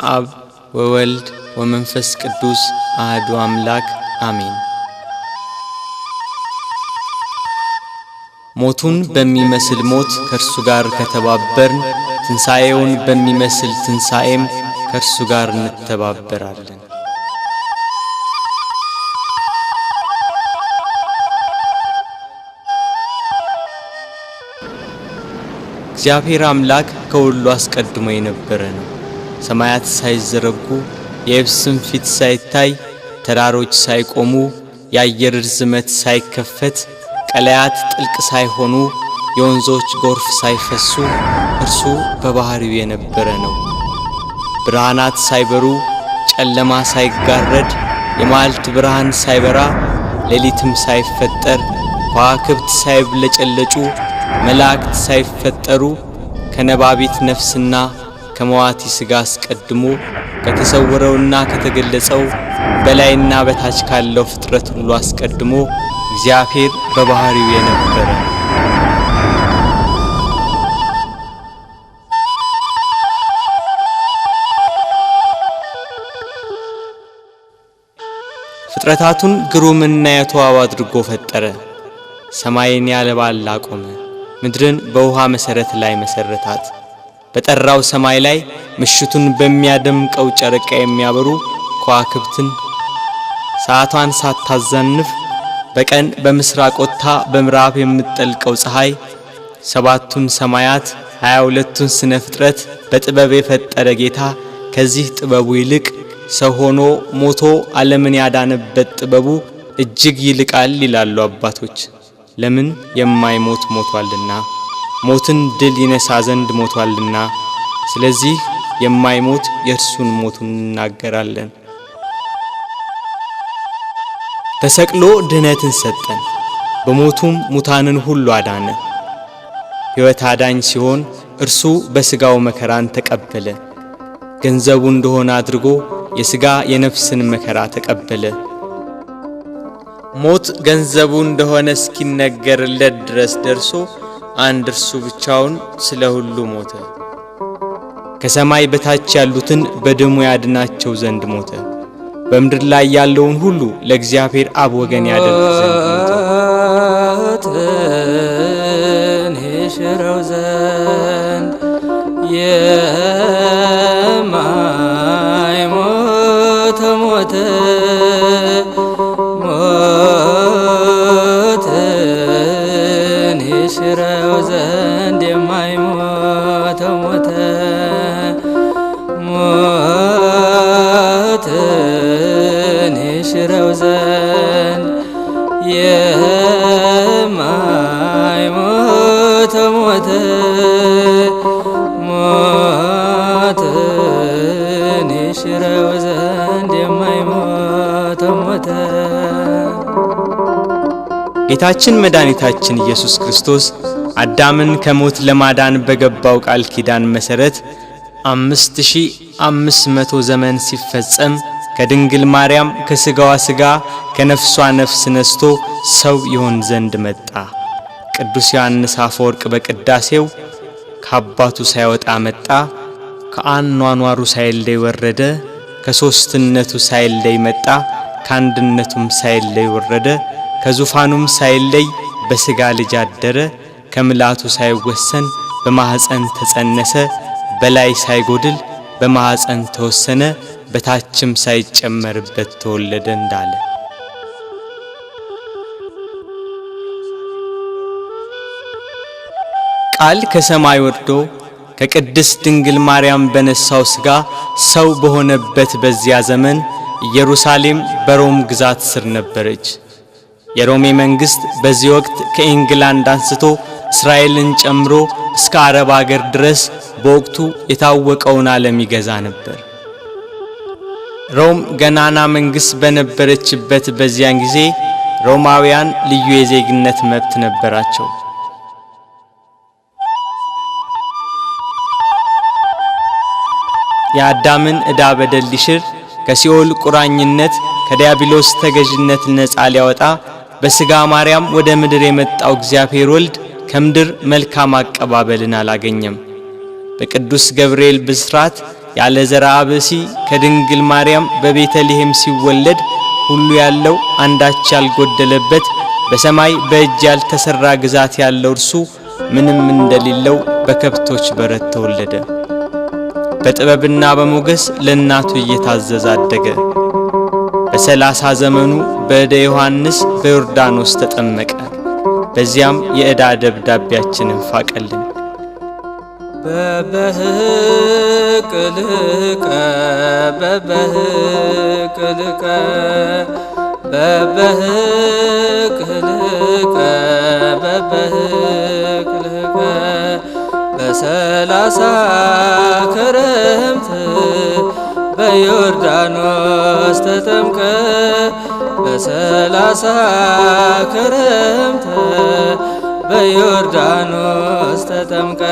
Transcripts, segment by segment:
አብ ወወልድ ወመንፈስ ቅዱስ አሐዱ አምላክ አሜን። ሞቱን በሚመስል ሞት ከእርሱ ጋር ከተባበርን ትንሣኤውን በሚመስል ትንሣኤም ከእርሱ ጋር እንተባበራለን። እግዚአብሔር አምላክ ከሁሉ አስቀድሞ የነበረ ነው። ሰማያት ሳይዘረጉ የየብስም ፊት ሳይታይ ተራሮች ሳይቆሙ የአየር ርዝመት ሳይከፈት ቀላያት ጥልቅ ሳይሆኑ የወንዞች ጎርፍ ሳይፈሱ እርሱ በባህሪው የነበረ ነው። ብርሃናት ሳይበሩ ጨለማ ሳይጋረድ የማልት ብርሃን ሳይበራ ሌሊትም ሳይፈጠር ከዋክብት ሳይብለጨለጩ መላእክት ሳይፈጠሩ ከነባቢት ነፍስና ከመዋቲ ሥጋ አስቀድሞ ከተሰወረውና ከተገለጸው በላይና በታች ካለው ፍጥረት ሁሉ አስቀድሞ እግዚአብሔር በባህሪው የነበረ ፍጥረታቱን ግሩምና የተዋበ አድርጎ ፈጠረ። ሰማይን ያለ ባል አቆመ፣ ምድርን በውሃ መሰረት ላይ መሰረታት። በጠራው ሰማይ ላይ ምሽቱን በሚያደምቀው ጨረቃ የሚያበሩ ከዋክብትን ሰዓቷን ሳታዛንፍ በቀን በምስራቅ ወጥታ በምዕራብ የምትጠልቀው ፀሐይ ሰባቱን ሰማያት 22ቱን ስነ ፍጥረት በጥበብ የፈጠረ ጌታ ከዚህ ጥበቡ ይልቅ ሰው ሆኖ ሞቶ ዓለምን ያዳነበት ጥበቡ እጅግ ይልቃል ይላሉ አባቶች። ለምን የማይሞት ሞቷልና ሞትን ድል ይነሳ ዘንድ ሞቷልና። ስለዚህ የማይሞት የእርሱን ሞቱን እናገራለን። ተሰቅሎ ድህነትን ሰጠን፣ በሞቱም ሙታንን ሁሉ አዳነ። ሕይወት አዳኝ ሲሆን እርሱ በሥጋው መከራን ተቀበለ። ገንዘቡ እንደሆነ አድርጎ የሥጋ የነፍስን መከራ ተቀበለ። ሞት ገንዘቡ እንደሆነ እስኪነገርለት ድረስ ደርሶ አንድ እርሱ ብቻውን ስለ ሁሉ ሞተ። ከሰማይ በታች ያሉትን በደሙ ያድናቸው ዘንድ ሞተ። በምድር ላይ ያለውን ሁሉ ለእግዚአብሔር አብ ወገን ያደርግ ዘንድ ሞተ። ይሽረው ዘንድ የማይሞት ሞተ ይሽረው ዘንድ የማይሞት ሞተ ይሽረው ዘንድ የማይሞት ሞተ ይሽረው ዘንድ የማይሞት ሞተ። ጌታችን መድኃኒታችን ኢየሱስ ክርስቶስ አዳምን ከሞት ለማዳን በገባው ቃል ኪዳን መሰረት 5500 ዘመን ሲፈጸም ከድንግል ማርያም ከሥጋዋ ሥጋ ከነፍሷ ነፍስ ነስቶ ሰው ይሆን ዘንድ መጣ። ቅዱስ ዮሐንስ አፈወርቅ በቅዳሴው ከአባቱ ሳይወጣ መጣ፣ ከአኗኗሩ ሳይለይ ወረደ፣ ከሦስትነቱ ሳይለይ መጣ፣ ከአንድነቱም ሳይለይ ወረደ፣ ከዙፋኑም ሳይለይ በሥጋ ልጅ አደረ፣ ከምልአቱ ሳይወሰን በማኅፀን ተጸነሰ፣ በላይ ሳይጎድል በማኅፀን ተወሰነ፣ በታችም ሳይጨመርበት ተወለደ እንዳለ ቃል ከሰማይ ወርዶ ከቅድስት ድንግል ማርያም በነሳው ሥጋ ሰው በሆነበት በዚያ ዘመን ኢየሩሳሌም በሮም ግዛት ስር ነበረች። የሮሜ መንግስት በዚህ ወቅት ከኢንግላንድ አንስቶ እስራኤልን ጨምሮ እስከ አረብ አገር ድረስ በወቅቱ የታወቀውን ዓለም ይገዛ ነበር። ሮም ገናና መንግስት በነበረችበት በዚያን ጊዜ ሮማውያን ልዩ የዜግነት መብት ነበራቸው። የአዳምን ዕዳ በደል ሊሽር ከሲኦል ቁራኝነት ከዲያብሎስ ተገዥነት ነፃ ሊያወጣ በሥጋ ማርያም ወደ ምድር የመጣው እግዚአብሔር ወልድ ከምድር መልካም አቀባበልን አላገኘም። በቅዱስ ገብርኤል ብስራት ያለ ዘርአ ብእሲ ከድንግል ማርያም በቤተልሔም ሲወለድ ሁሉ ያለው አንዳች ያልጎደለበት በሰማይ በእጅ ያልተሰራ ግዛት ያለው እርሱ ምንም እንደሌለው በከብቶች በረት ተወለደ። በጥበብና በሞገስ ለእናቱ እየታዘዘ አደገ። በ30 ዘመኑ በእደ ዮሐንስ በዮርዳኖስ ተጠመቀ። በዚያም የዕዳ ደብዳቤያችንን ፋቀልን። በበህቅልቀ በበህቅልቀ በበህቅልቀ በበህቅልቀ በ30 ክረምት በዮርዳኖስ ተጠምቀ በ30 ክረምት በዮርዳኖስ ተጠምቀ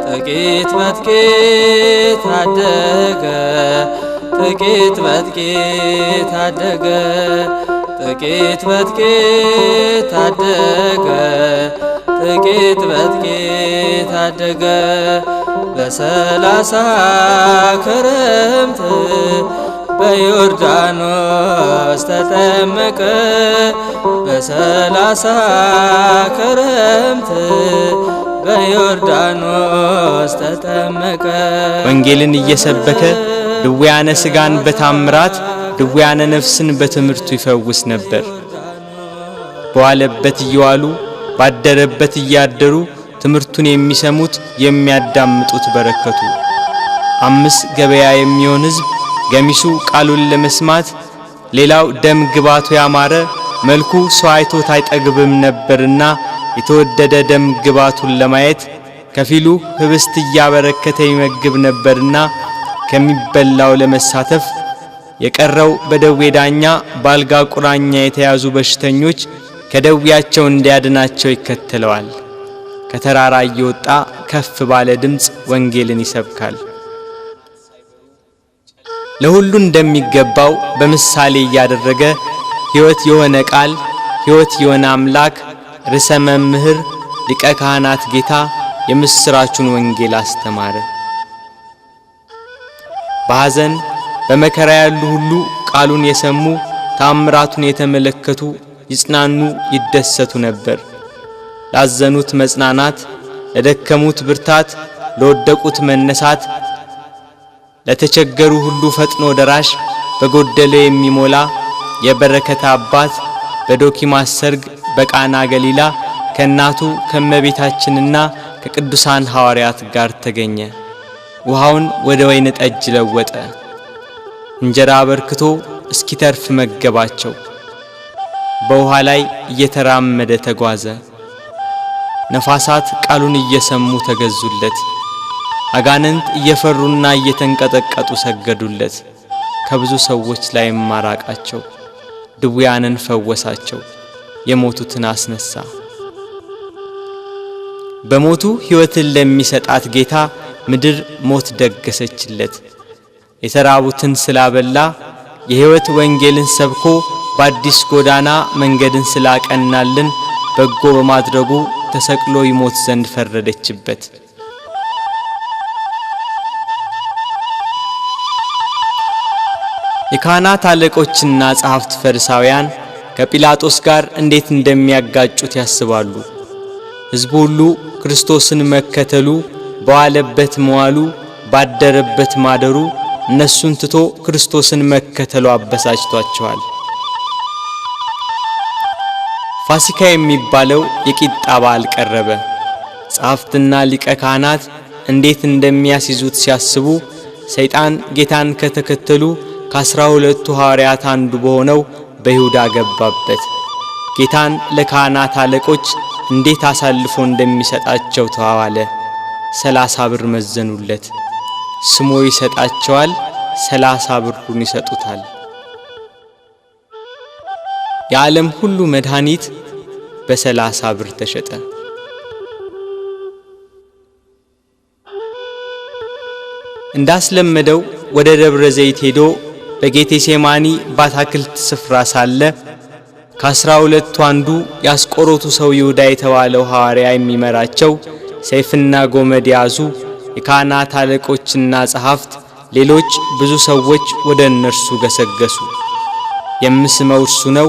ጥቂት በጥቂት አደገ ጥቂት በጥቂት አደገ ጥቂት በጥቂት አደገ ጥቂት በጥቂት አደገ በ30 ክረምት በዮርዳኖስ ተጠመቀ በ30 ክረምት በዮርዳኖስ ተጠመቀ። ወንጌልን እየሰበከ ድውያነ ሥጋን በታምራት ድውያነ ነፍስን በትምህርቱ ይፈውስ ነበር። በዋለበት እየዋሉ ባደረበት እያደሩ ትምህርቱን የሚሰሙት የሚያዳምጡት በረከቱ። 5 ገበያ የሚሆን ሕዝብ ገሚሱ ቃሉን ለመስማት ሌላው ደም ግባቱ ያማረ መልኩ ሰው አይቶት አይጠግብም ነበርና የተወደደ ደም ግባቱን ለማየት ከፊሉ ህብስት እያበረከተ ይመግብ ነበርና ከሚበላው ለመሳተፍ የቀረው በደዌ ዳኛ ባልጋ ቁራኛ የተያዙ በሽተኞች ከደዌያቸው እንዲያድናቸው ይከተለዋል። ከተራራ እየወጣ ከፍ ባለ ድምፅ ወንጌልን ይሰብካል። ለሁሉ እንደሚገባው በምሳሌ እያደረገ ሕይወት የሆነ ቃል ሕይወት የሆነ አምላክ ርዕሰ መምህር ሊቀ ካህናት ጌታ የምስራቹን ወንጌል አስተማረ። በሐዘን በመከራ ያሉ ሁሉ ቃሉን የሰሙ ታምራቱን የተመለከቱ ይጽናኑ ይደሰቱ ነበር። ላዘኑት መጽናናት፣ ለደከሙት ብርታት፣ ለወደቁት መነሳት፣ ለተቸገሩ ሁሉ ፈጥኖ ደራሽ በጎደለ የሚሞላ የበረከት አባት በዶኪማስ ሰርግ በቃና ገሊላ ከእናቱ ከመቤታችንና ከቅዱሳን ሐዋርያት ጋር ተገኘ። ውሃውን ወደ ወይን ጠጅ ለወጠ። እንጀራ አበርክቶ እስኪተርፍ መገባቸው። በውሃ ላይ እየተራመደ ተጓዘ። ነፋሳት ቃሉን እየሰሙ ተገዙለት። አጋንንት እየፈሩና እየተንቀጠቀጡ ሰገዱለት። ከብዙ ሰዎች ላይ ማራቃቸው። ድውያንን ፈወሳቸው። የሞቱትን አስነሳ። በሞቱ ሕይወትን ለሚሰጣት ጌታ ምድር ሞት ደገሰችለት። የተራቡትን ስላበላ የሕይወት ወንጌልን ሰብኮ በአዲስ ጎዳና መንገድን ስላቀናልን በጎ በማድረጉ ተሰቅሎ ይሞት ዘንድ ፈረደችበት። የካህናት አለቆችና ጸሐፍት ፈሪሳውያን ከጲላጦስ ጋር እንዴት እንደሚያጋጩት ያስባሉ። ሕዝቡ ሁሉ ክርስቶስን መከተሉ፣ በዋለበት መዋሉ፣ ባደረበት ማደሩ እነሱን ትቶ ክርስቶስን መከተሉ አበሳጭቷቸዋል። ፋሲካ የሚባለው የቂጣ በዓል ቀረበ። ጸሐፍትና ሊቀ ካህናት እንዴት እንደሚያስይዙት ሲያስቡ ሰይጣን ጌታን ከተከተሉ ከ12 ሐዋርያት አንዱ በሆነው በይሁዳ ገባበት። ጌታን ለካህናት አለቆች እንዴት አሳልፎ እንደሚሰጣቸው ተዋዋለ። 30 ብር መዘኑለት። ስሞ ይሰጣቸዋል፣ 30 ብሩን ይሰጡታል። የዓለም ሁሉ መድኃኒት በ30 ብር ተሸጠ። እንዳስለመደው ወደ ደብረ ዘይት ሄዶ በጌቴሴማኒ በአትክልት ስፍራ ሳለ ከ12 አንዱ ያስቆሮቱ ሰው ይሁዳ የተባለው ሐዋርያ የሚመራቸው ሰይፍና ጎመድ ያዙ። የካህናት አለቆችና ጸሐፍት፣ ሌሎች ብዙ ሰዎች ወደ እነርሱ ገሰገሱ። የምስመው እርሱ ነው፣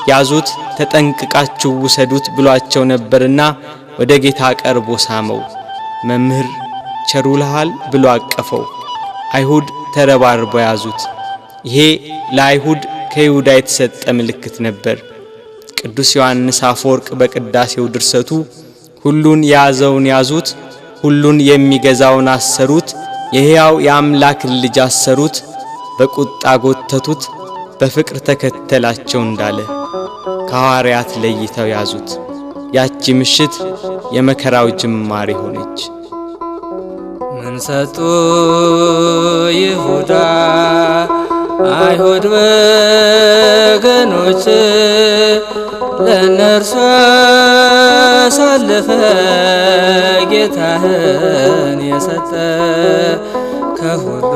ያዙት፣ ተጠንቅቃችሁ ውሰዱት ብሏቸው ነበርና ወደ ጌታ ቀርቦ ሳመው። መምህር ቸሩልሃል ብሎ አቀፈው። አይሁድ ተረባርበው ያዙት። ይሄ ለአይሁድ ከይሁዳ የተሰጠ ምልክት ነበር። ቅዱስ ዮሐንስ አፈወርቅ በቅዳሴው ድርሰቱ ሁሉን የያዘውን ያዙት፣ ሁሉን የሚገዛውን አሰሩት፣ የሕያው የአምላክን ልጅ አሰሩት፣ በቁጣ ጎተቱት፣ በፍቅር ተከተላቸው እንዳለ ከሐዋርያት ለይተው ያዙት። ያቺ ምሽት የመከራው ጅማሬ ሆነች። ምን ሰጡ ይሁዳ አይሁድ ወገኖች ለነርሱ አሳልፈ ጌታህን የሰጠ ከሁሉ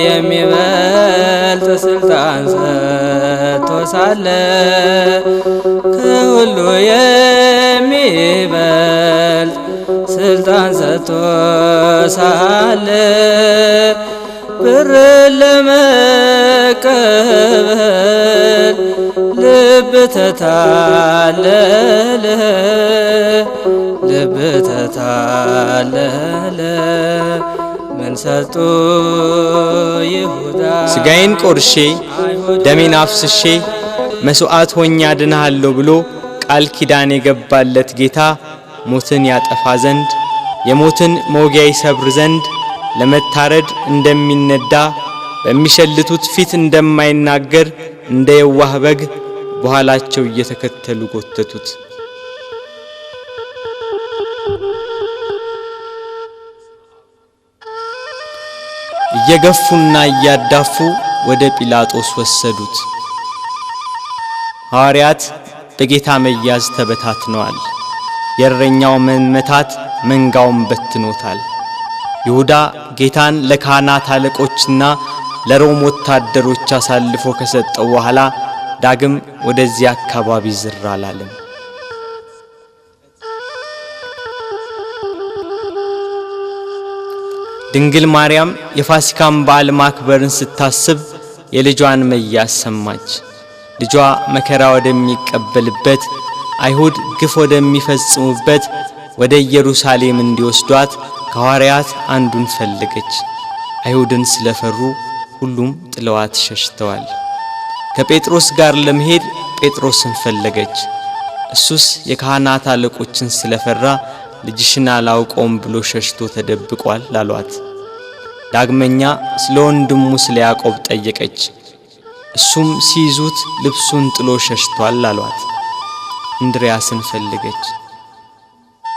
የሚበልጥ ስልጣን ሰጥቶ ሳለ ከሁሉ የሚበልጥ ስልጣን ሰጥቶ ሳለ ብር ለመቀበል ልብ ተታለለ፣ ልብ ተታለለ። ምን ሰጡ ይሁዳ ሥጋዬን ቆርሼ ደሜን አፍስሼ መሥዋዕት ሆኜ አድንሃለሁ ብሎ ቃል ኪዳን የገባለት ጌታ ሞትን ያጠፋ ዘንድ የሞትን መውጊያ ይሰብር ዘንድ ለመታረድ እንደሚነዳ በሚሸልቱት ፊት እንደማይናገር እንደ የዋህ በግ በኋላቸው እየተከተሉ ጎተቱት። እየገፉና እያዳፉ ወደ ጲላጦስ ወሰዱት። ሐዋርያት በጌታ መያዝ ተበታትነዋል። የእረኛው መመታት መንጋውን በትኖታል። ይሁዳ ጌታን ለካህናት አለቆችና ለሮም ወታደሮች አሳልፎ ከሰጠው በኋላ ዳግም ወደዚህ አካባቢ ዝር አላለም። ድንግል ማርያም የፋሲካን በዓል ማክበርን ስታስብ የልጇን መያዝ ሰማች። ልጇ መከራ ወደሚቀበልበት አይሁድ ግፍ ወደሚፈጽሙበት ወደ ኢየሩሳሌም እንዲወስዷት ከሐዋርያት አንዱን ፈለገች። አይሁድን ስለፈሩ ሁሉም ጥለዋት ሸሽተዋል። ከጴጥሮስ ጋር ለመሄድ ጴጥሮስን ፈለገች። እሱስ የካህናት አለቆችን ስለፈራ ልጅሽን አላውቀውም ብሎ ሸሽቶ ተደብቋል አሏት። ዳግመኛ ስለ ወንድሙ ስለ ያዕቆብ ጠየቀች። እሱም ሲይዙት ልብሱን ጥሎ ሸሽቷል አሏት። እንድርያስን ፈለገች።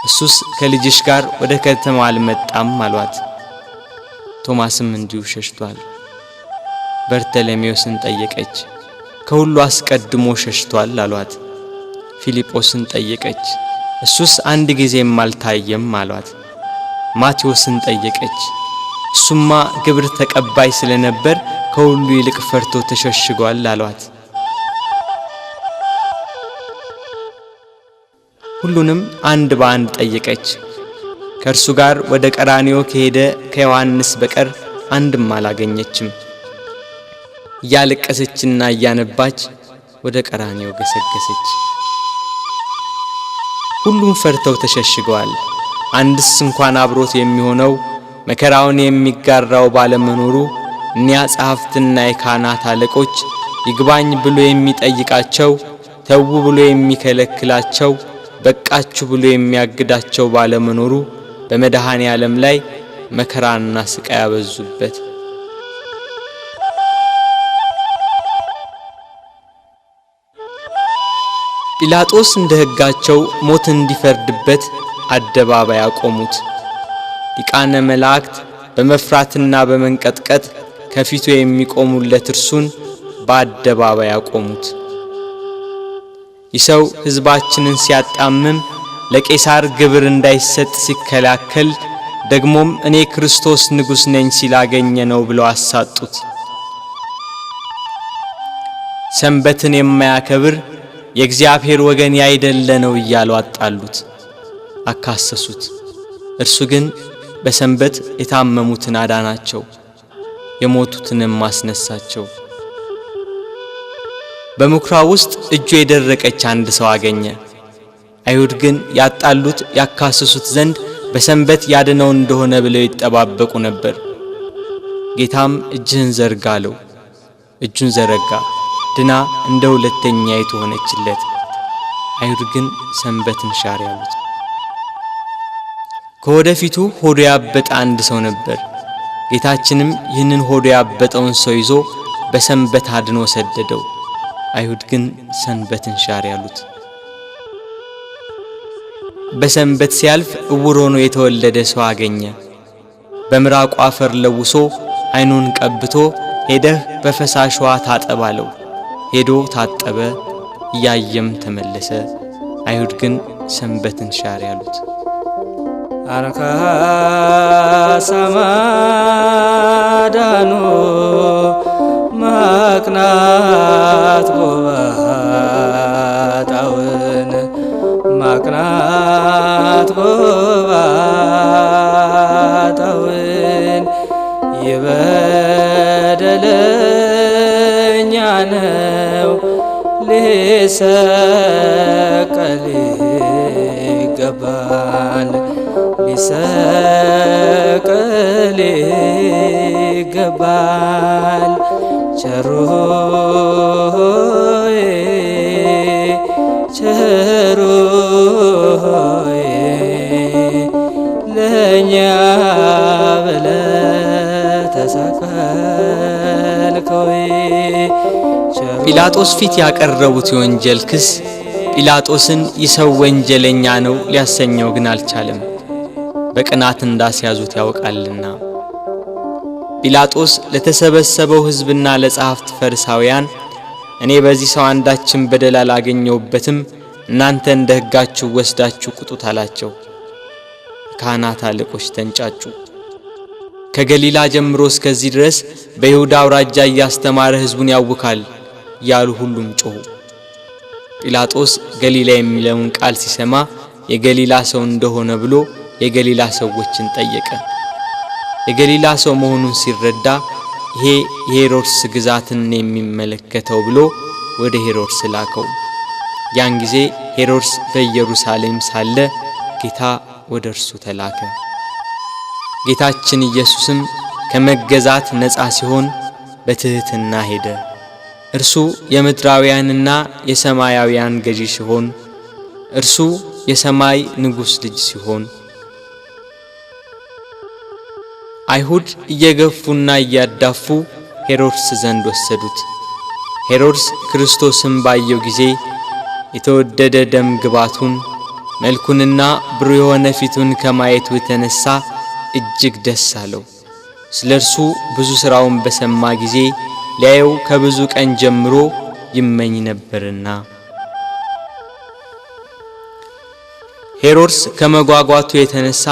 እሱስ ከልጅሽ ጋር ወደ ከተማ አልመጣም አሏት። ቶማስም እንዲሁ ሸሽቷል። በርተለሜዎስን ጠየቀች። ከሁሉ አስቀድሞ ሸሽቷል አሏት። ፊልጶስን ጠየቀች። እሱስ አንድ ጊዜም አልታየም አሏት። ማቴዎስን ጠየቀች። እሱማ ግብር ተቀባይ ስለነበር ከሁሉ ይልቅ ፈርቶ ተሸሽጓል አሏት። ሁሉንም አንድ በአንድ ጠየቀች። ከእርሱ ጋር ወደ ቀራንዮ ከሄደ ከዮሐንስ በቀር አንድም አላገኘችም። እያለቀሰችና እያነባች ወደ ቀራንዮ ገሰገሰች። ሁሉም ፈርተው ተሸሽገዋል። አንድስ እንኳን አብሮት የሚሆነው መከራውን የሚጋራው ባለመኖሩ እኒያ ጸሐፍትና የካህናት አለቆች ይግባኝ ብሎ የሚጠይቃቸው፣ ተው ብሎ የሚከለክላቸው፣ በቃችሁ ብሎ የሚያግዳቸው ባለመኖሩ በመድኃኔ ዓለም ላይ መከራና ስቃይ ያበዙበት። ጲላጦስ እንደ ሕጋቸው ሞት እንዲፈርድበት አደባባይ አቆሙት። ሊቃነ መላእክት በመፍራትና በመንቀጥቀጥ ከፊቱ የሚቆሙለት እርሱን በአደባባይ አቆሙት። ይሰው ሕዝባችንን ሲያጣምም ለቄሳር ግብር እንዳይሰጥ ሲከላከል ደግሞም እኔ ክርስቶስ ንጉሥ ነኝ ሲላገኘ ነው ብለው አሳጡት። ሰንበትን የማያከብር የእግዚአብሔር ወገን ያይደለ ነው እያሉ አጣሉት፣ አካሰሱት። እርሱ ግን በሰንበት የታመሙትን አዳናቸው፣ የሞቱትንም አስነሳቸው። በምኵራብ ውስጥ እጁ የደረቀች አንድ ሰው አገኘ። አይሁድ ግን ያጣሉት ያካስሱት ዘንድ በሰንበት ያድነው እንደሆነ ብለው ይጠባበቁ ነበር። ጌታም እጅህን ዘርጋ አለው። እጁን ዘረጋ፣ ድና እንደ ሁለተኛይቱ ሆነችለት። አይሁድ ግን ሰንበትን ሻር ያሉት። ከወደፊቱ ሆዱ ያበጠ አንድ ሰው ነበር። ጌታችንም ይህንን ሆዱ ያበጠውን ሰው ይዞ በሰንበት አድኖ ሰደደው። አይሁድ ግን ሰንበትን ሻር ያሉት። በሰንበት ሲያልፍ እውር ሆኖ የተወለደ ሰው አገኘ። በምራቁ አፈር ለውሶ አይኑን ቀብቶ ሄደህ በፈሳሽ ውሃ ታጠብ አለው። ሄዶ ታጠበ፣ እያየም ተመለሰ። አይሁድ ግን ሰንበትን ሻር ያሉት። አረካ ሰማዳኑ ማቅናት ጎባጣውን ማቅናት ጎባጣውን የበደለኛ ነው ሊሰቀል ይገባል ሊሰቀል ይገባል። ቸሩ ሆይ ቸሩ ሆይ ለእኛ ብለህ ተሰቀልከው። ጲላጦስ ፊት ያቀረቡት የወንጀል ክስ ጲላጦስን ይሰው ወንጀለኛ ነው ሊያሰኘው ግን አልቻለም፣ በቅናት እንዳስያዙት ያውቃልና። ጲላጦስ ለተሰበሰበው ሕዝብና ለጸሐፍት ፈሪሳውያን እኔ በዚህ ሰው አንዳችን በደል አላገኘሁበትም፣ እናንተ እንደ ሕጋችሁ ወስዳችሁ ቁጡት አላቸው። ካህናት አለቆች ተንጫጩ። ከገሊላ ጀምሮ እስከዚህ ድረስ በይሁዳ አውራጃ እያስተማረ ሕዝቡን ያውካል ያሉ ሁሉም ጮኹ። ጲላጦስ ገሊላ የሚለውን ቃል ሲሰማ የገሊላ ሰው እንደሆነ ብሎ የገሊላ ሰዎችን ጠየቀ። የገሊላ ሰው መሆኑን ሲረዳ ይሄ የሄሮድስ ግዛትን የሚመለከተው ብሎ ወደ ሄሮድስ ላከው። ያን ጊዜ ሄሮድስ በኢየሩሳሌም ሳለ ጌታ ወደ እርሱ ተላከ። ጌታችን ኢየሱስም ከመገዛት ነፃ ሲሆን በትህትና ሄደ። እርሱ የምድራውያንና የሰማያውያን ገዢ ሲሆን እርሱ የሰማይ ንጉሥ ልጅ ሲሆን አይሁድ እየገፉና እያዳፉ ሄሮድስ ዘንድ ወሰዱት። ሄሮድስ ክርስቶስን ባየው ጊዜ የተወደደ ደም ግባቱን መልኩንና ብሩህ የሆነ ፊቱን ከማየቱ የተነሳ እጅግ ደስ አለው። ስለ እርሱ ብዙ ሥራውን በሰማ ጊዜ ሊያየው ከብዙ ቀን ጀምሮ ይመኝ ነበርና። ሄሮድስ ከመጓጓቱ የተነሳ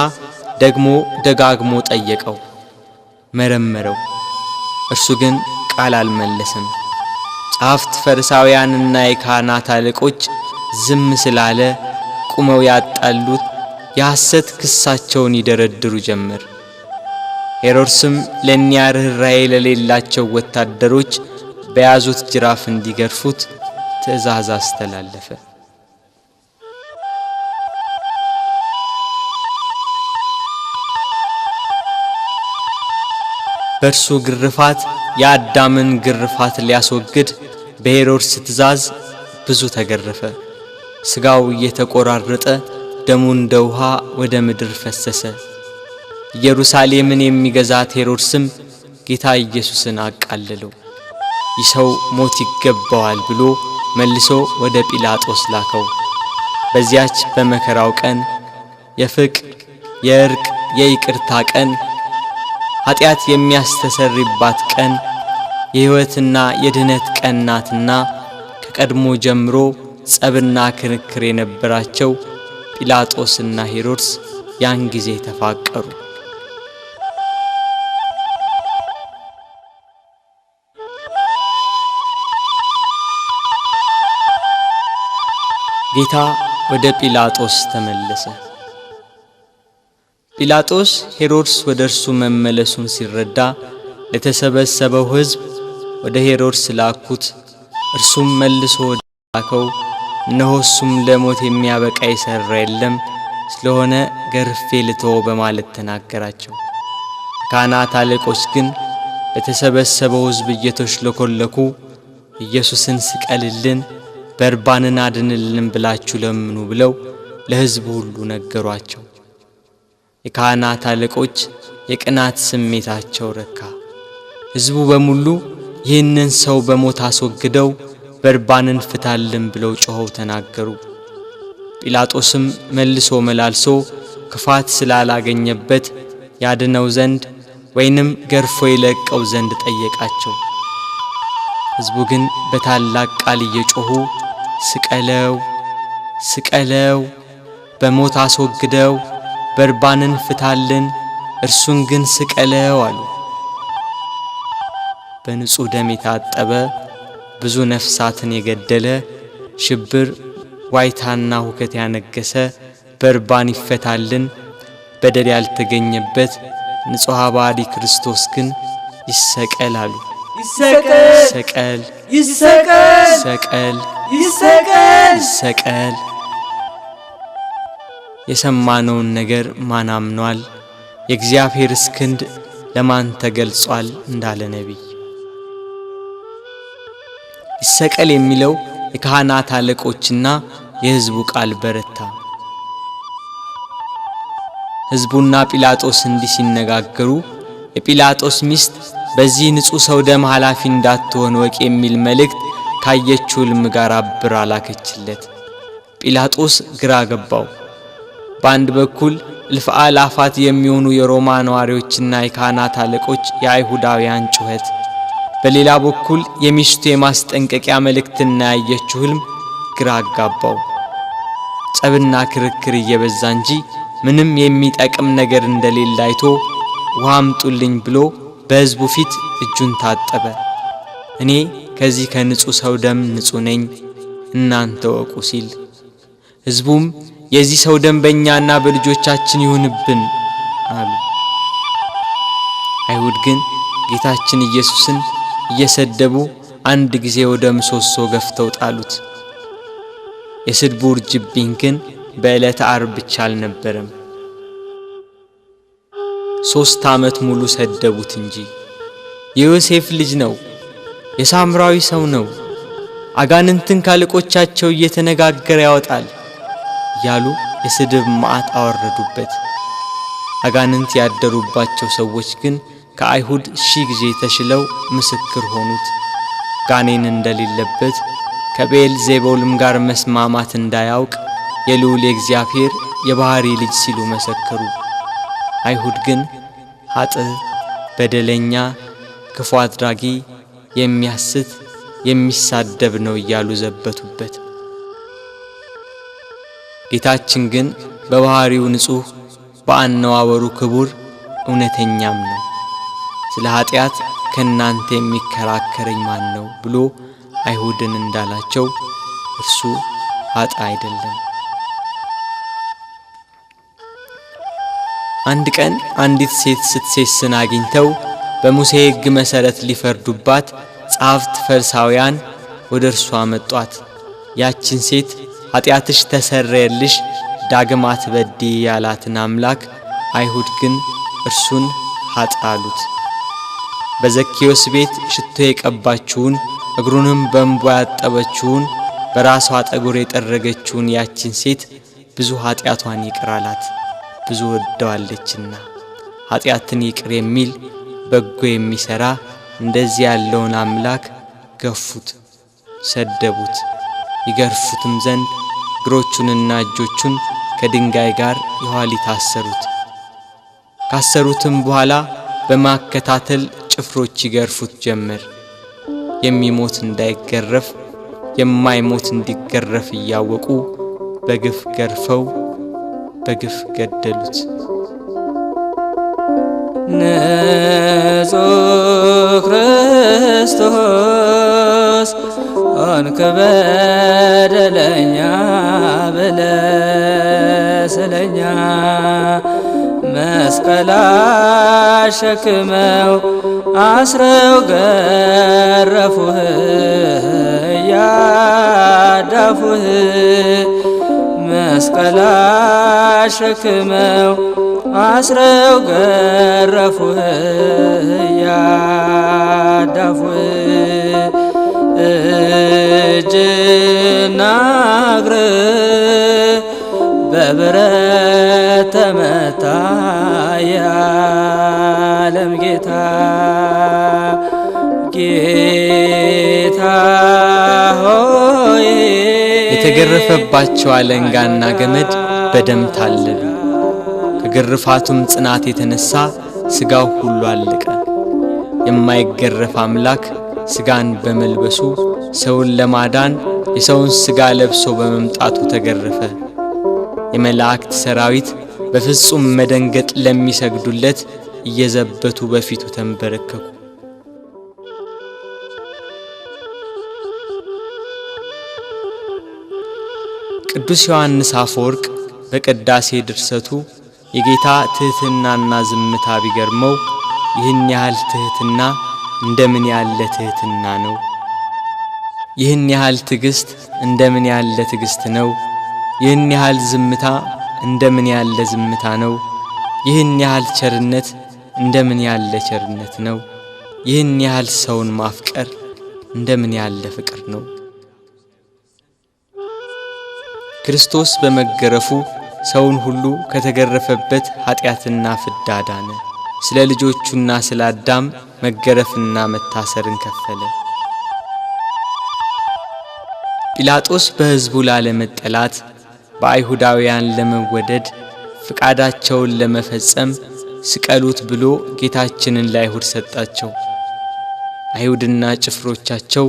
ደግሞ ደጋግሞ ጠየቀው፣ መረመረው። እርሱ ግን ቃል አልመለሰም። ጸሐፍት ፈሪሳውያንና የካህናት አለቆች ዝም ስላለ ቁመው ያጣሉት የሐሰት ክሳቸውን ይደረድሩ ጀመር። ሄሮድስም ለእኒያ ርኅራኄ ለሌላቸው ወታደሮች በያዙት ጅራፍ እንዲገርፉት ትእዛዝ አስተላለፈ። በእርሱ ግርፋት የአዳምን ግርፋት ሊያስወግድ በሄሮድስ ትእዛዝ ብዙ ተገረፈ። ሥጋው እየተቆራረጠ ደሙ እንደ ውሃ ወደ ምድር ፈሰሰ። ኢየሩሳሌምን የሚገዛት ሄሮድስም ጌታ ኢየሱስን አቃለለው። ይህ ሰው ሞት ይገባዋል ብሎ መልሶ ወደ ጲላጦስ ላከው። በዚያች በመከራው ቀን የፍቅር የእርቅ የይቅርታ ቀን ኃጢአት የሚያስተሰርይባት ቀን የሕይወትና የድኅነት ቀን ናትና ከቀድሞ ጀምሮ ጸብና ክርክር የነበራቸው ጲላጦስና ሄሮድስ ያን ጊዜ ተፋቀሩ። ጌታ ወደ ጲላጦስ ተመለሰ። ጲላጦስ ሄሮድስ ወደ እርሱ መመለሱን ሲረዳ ለተሰበሰበው ሕዝብ ወደ ሄሮድስ ላኩት። እርሱም መልሶ ወደ ላከው እነሆ እሱም ለሞት የሚያበቃ የሠራ የለም፣ ስለሆነ ገርፌ ልተወው በማለት ተናገራቸው። ካህናት አለቆች ግን በተሰበሰበው ሕዝብ እየተሽለኮለኩ ኢየሱስን ስቀልልን፣ በርባንን አድንልን ብላችሁ ለምኑ ብለው ለሕዝቡ ሁሉ ነገሯቸው። የካህናት አለቆች የቅናት ስሜታቸው ረካ። ሕዝቡ በሙሉ ይህንን ሰው በሞት አስወግደው በርባንን ፍታልን ብለው ጮኸው ተናገሩ። ጲላጦስም መልሶ መላልሶ ክፋት ስላላገኘበት ያድነው ዘንድ ወይንም ገርፎ ይለቀው ዘንድ ጠየቃቸው። ሕዝቡ ግን በታላቅ ቃል እየጮኹ ስቀለው፣ ስቀለው፣ በሞት አስወግደው፣ በርባንን ፍታልን፣ እርሱን ግን ስቀለው አሉ። በንጹሕ ደም የታጠበ ብዙ ነፍሳትን የገደለ ሽብር፣ ዋይታና ሁከት ያነገሰ በርባን ይፈታልን፣ በደል ያልተገኘበት ንጹሕ ባዲ ክርስቶስ ግን ይሰቀል አሉ። ይሰቀል፣ ይሰቀል፣ ይሰቀል፣ ይሰቀል፣ ይሰቀል። የሰማነውን ነገር ማን አምኗል? የእግዚአብሔርስ ክንድ ለማን ተገልጿል? እንዳለ ነቢይ። ይሰቀል የሚለው የካህናት አለቆችና የሕዝቡ ቃል በረታ። ሕዝቡና ጲላጦስ እንዲህ ሲነጋገሩ የጲላጦስ ሚስት በዚህ ንጹሕ ሰው ደም ኃላፊ እንዳትሆን ወቅ የሚል መልእክት ካየችው ሕልም ጋር አብራ ላከችለት። ጲላጦስ ግራ ገባው። በአንድ በኩል እልፍ አእላፋት የሚሆኑ የሮማ ነዋሪዎችና የካህናት አለቆች የአይሁዳውያን ጩኸት፣ በሌላ በኩል የሚስቱ የማስጠንቀቂያ መልእክትና ያየችው ሕልም ግራ አጋባው። ጸብና ክርክር እየበዛ እንጂ ምንም የሚጠቅም ነገር እንደሌለ አይቶ ውሃ አምጡልኝ ብሎ በሕዝቡ ፊት እጁን ታጠበ። እኔ ከዚህ ከንጹሕ ሰው ደም ንጹሕ ነኝ፣ እናንተ ወቁ ሲል፣ ሕዝቡም የዚህ ሰው ደም በእኛና በልጆቻችን ይሁንብን አሉ። አይሁድ ግን ጌታችን ኢየሱስን እየሰደቡ አንድ ጊዜ ወደ ምሰሶ ገፍተው ጣሉት። የስድቡ ውርጅብኝ ግን በዕለተ ዓርብ ብቻ አልነበረም፣ 3 ዓመት ሙሉ ሰደቡት እንጂ። የዮሴፍ ልጅ ነው፣ የሳምራዊ ሰው ነው፣ አጋንንትን ካለቆቻቸው እየተነጋገረ ያወጣል ያሉ የስድብ መዓት አወረዱበት። አጋንንት ያደሩባቸው ሰዎች ግን ከአይሁድ 1000 ጊዜ ተሽለው ምስክር ሆኑት። ጋኔን እንደሌለበት ከቤል ዜቦልም ጋር መስማማት እንዳያውቅ የልዑል የእግዚአብሔር የባሕሪ ልጅ ሲሉ መሰከሩ። አይሁድ ግን ኃጥእ፣ በደለኛ፣ ክፉ አድራጊ፣ የሚያስት፣ የሚሳደብ ነው እያሉ ዘበቱበት። ጌታችን ግን በባሕሪው ንጹሕ፣ በአነዋወሩ ክቡር፣ እውነተኛም ነው። ስለ ኃጢአት ከእናንተ የሚከራከረኝ ማን ነው ብሎ አይሁድን እንዳላቸው እርሱ ኃጥእ አይደለም። አንድ ቀን አንዲት ሴት ስትሴስን አግኝተው በሙሴ ሕግ መሠረት ሊፈርዱባት ጸሐፍት ፈሪሳውያን ወደ እርሷ መጧት። ያችን ሴት ኃጢአትሽ ተሰረየልሽ፣ ዳግም አትበድዪ ያላትን አምላክ አይሁድ ግን እርሱን ኃጥእ አሉት። በዘኬዎስ ቤት ሽቶ የቀባችውን እግሩንም በእንቧ ያጠበችውን በራሷ ጠጉር የጠረገችውን ያችን ሴት ብዙ ኃጢአቷን ይቅር አላት፣ ብዙ ወደዋለችና። ኃጢአትን ይቅር የሚል በጎ የሚሠራ እንደዚህ ያለውን አምላክ ገፉት፣ ሰደቡት። ይገርፉትም ዘንድ እግሮቹንና እጆቹን ከድንጋይ ጋር የኋሊት አሰሩት። ካሰሩትም በኋላ በማከታተል ጭፍሮች ይገርፉት ጀመር። የሚሞት እንዳይገረፍ የማይሞት እንዲገረፍ እያወቁ በግፍ ገርፈው በግፍ ገደሉት። ንጹሕ ክርስቶስ ሆንክ በደለኛ ብለህ ስለኛ መስቀል አሸክመው አስረው ገረፉህ ያዳፉህ መስቀል አሸክመው አስረው ገረፉህ ያዳፉህ እጅና እግርህ በብረት ተመታ የዓለም ጌታ ጌታ ሆይ የተገረፈባቸው አለንጋና ገመድ በደም ታለሉ። ከግርፋቱም ጽናት የተነሳ ሥጋው ሁሉ አለቀ። የማይገረፍ አምላክ ሥጋን በመልበሱ ሰውን ለማዳን የሰውን ሥጋ ለብሶ በመምጣቱ ተገረፈ። የመላእክት ሰራዊት በፍጹም መደንገጥ ለሚሰግዱለት እየዘበቱ በፊቱ ተንበረከኩ። ቅዱስ ዮሐንስ አፈወርቅ በቅዳሴ ድርሰቱ የጌታ ትሕትናና ዝምታ ቢገርመው ይህን ያህል ትሕትና እንደምን ያለ ትሕትና ነው! ይህን ያህል ትዕግስት እንደምን ያለ ትዕግስት ነው! ይህን ያህል ዝምታ እንደምን ያለ ዝምታ ነው! ይህን ያህል ቸርነት እንደምን ያለ ቸርነት ነው! ይህን ያህል ሰውን ማፍቀር እንደምን ያለ ፍቅር ነው! ክርስቶስ በመገረፉ ሰውን ሁሉ ከተገረፈበት ኃጢአትና ፍዳ ዳነ። ስለ ልጆቹና ስለ አዳም መገረፍና መታሰርን ከፈለ። ጲላጦስ በሕዝቡ ላለመጠላት በአይሁዳውያን ለመወደድ ፍቃዳቸውን ለመፈጸም ስቀሉት ብሎ ጌታችንን ለአይሁድ ሰጣቸው። አይሁድና ጭፍሮቻቸው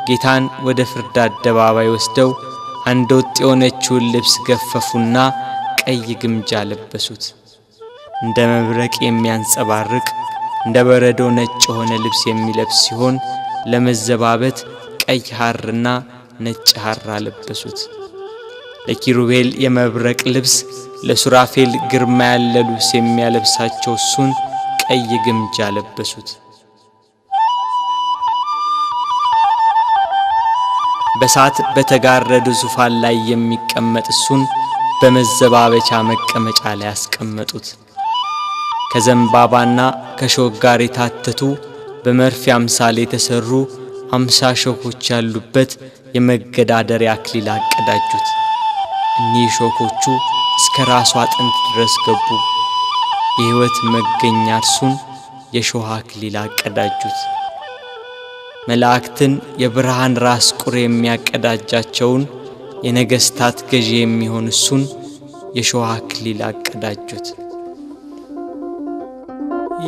ጌታን ወደ ፍርድ አደባባይ ወስደው አንድ ወጥ የሆነችውን ልብስ ገፈፉና ቀይ ግምጃ ለበሱት። እንደ መብረቅ የሚያንጸባርቅ እንደ በረዶ ነጭ የሆነ ልብስ የሚለብስ ሲሆን ለመዘባበት ቀይ ሐርና ነጭ ሐር አለበሱት። ለኪሩቤል የመብረቅ ልብስ፣ ለሱራፌል ግርማ ያለ ልብስ የሚያለብሳቸው እሱን ቀይ ግምጃ ለበሱት። በሳት በተጋረደ ዙፋን ላይ የሚቀመጥ እሱን በመዘባበቻ መቀመጫ ላይ ያስቀመጡት። ከዘንባባና ከሾህ ጋር የታተቱ በመርፌ አምሳል የተሰሩ 50 ሾኮች ያሉበት የመገዳደሪያ አክሊል አቀዳጁት። እኒህ ሾኮቹ እስከ ራሱ አጥንት ድረስ ገቡ። የሕይወት መገኛ እርሱን የሾህ አክሊል አቀዳጁት። መላእክትን የብርሃን ራስ ቁር የሚያቀዳጃቸውን የነገስታት ገዢ የሚሆን እሱን የሾህ አክሊል አቀዳጁት።